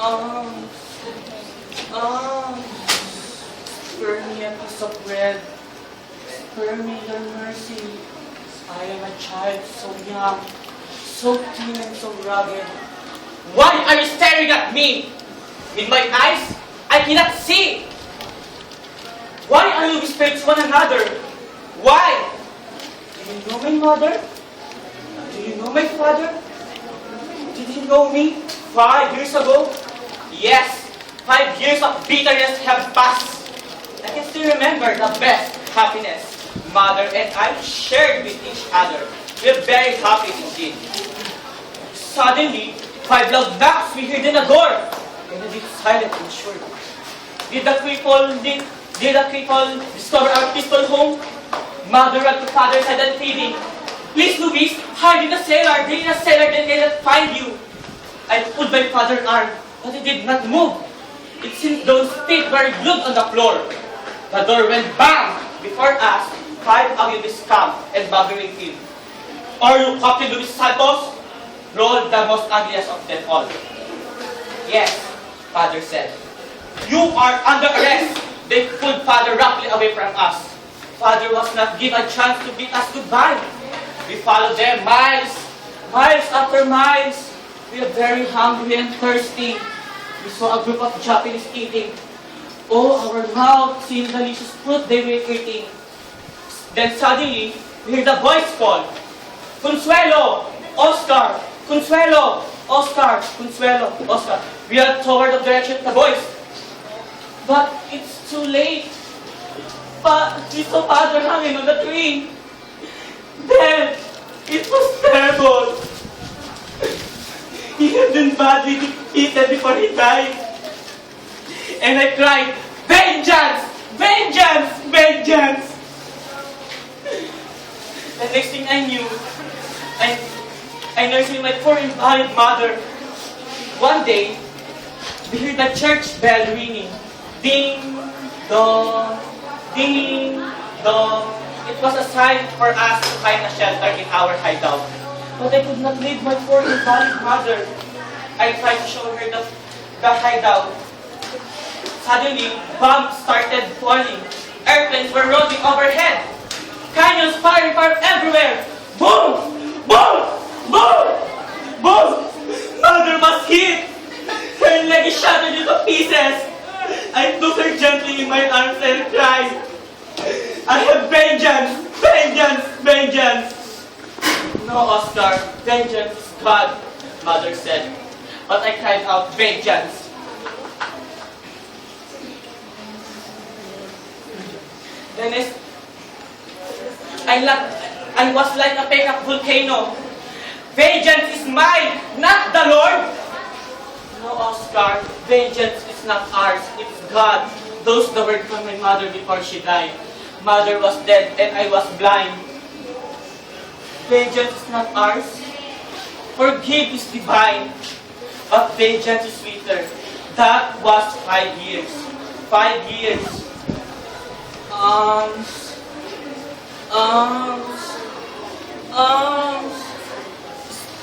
Um, um, spare me a piece of bread. Spare me your mercy. I am a child so young, so thin and so rugged. Why are you staring at me? With my eyes, I cannot see. Why are you whispering to one another? Why? Do you know my mother? Do you know my father? Did you know me 5 years ago? Yes, 5 years of bitterness have passed. I can still remember the best happiness Mother and I shared with each other. We're very happy indeed. Suddenly, 5 loud knocks we heard in the door. And a deep silence ensued. Did the cripple discover our peaceful home? Mother ran to Father's side and pleading, "Please, Luis, hide in the cellar. They in the cellar, then they cannot find you." I pulled my father's arm, but he did not move. It seemed those feet were glued on the floor. The door went bang before us. 5 ugly come and bubbling him. "Are you Captain Luis Santos?" roared the most ugliest of them all. "Yes," Father said. "You are under arrest." They pulled Father roughly away from us. Father was not given a chance to bid us goodbye. We followed them miles after miles. We were very hungry and thirsty. We saw a group of Japanese eating. Oh, our mouths seemed delicious fruit they were eating. Then suddenly, we heard a voice call, "Consuelo! Oscar! Consuelo! Oscar! Consuelo! Oscar!" We ran toward the direction of the voice. But it's too late. We saw Father hanging on the tree. Then, it was terrible. He had been badly defeated before he died. And I cried, "Vengeance! Vengeance! Vengeance!" The next thing I knew, I nursed my poor invalid mother. One day, we heard the church bell ringing. Ding, dong, ding, dong. It was a sign for us to find a shelter in our hideout. But I could not leave my poor invalid mother. I tried to show her the hideout. Suddenly, bombs started falling. Airplanes were rolling overhead. Canyons firing from everywhere. Boom! Boom! Boom! Boom! Mother was hit. Her leg is shattered into pieces. I took her gently in my arms and cried, "I have vengeance! Vengeance! Vengeance!" "No, Oscar, vengeance is God," Mother said. But I cried out, "Vengeance!" Then I was like a pent-up volcano. "Vengeance is mine, not the Lord!" "No, Oscar, vengeance is not ours, it's God." Those the words from my mother before she died. Mother was dead and I was blind. Vengeance is not ours. Forgive is divine, but vengeance is sweeter. That was 5 years. 5 years.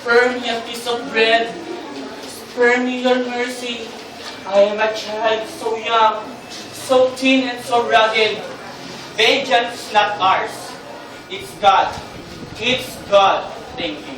Spare me a piece of bread. Spare me your mercy. I am a child so young, so thin and so rugged. Vengeance is not ours. It's God. It's God. Thank you.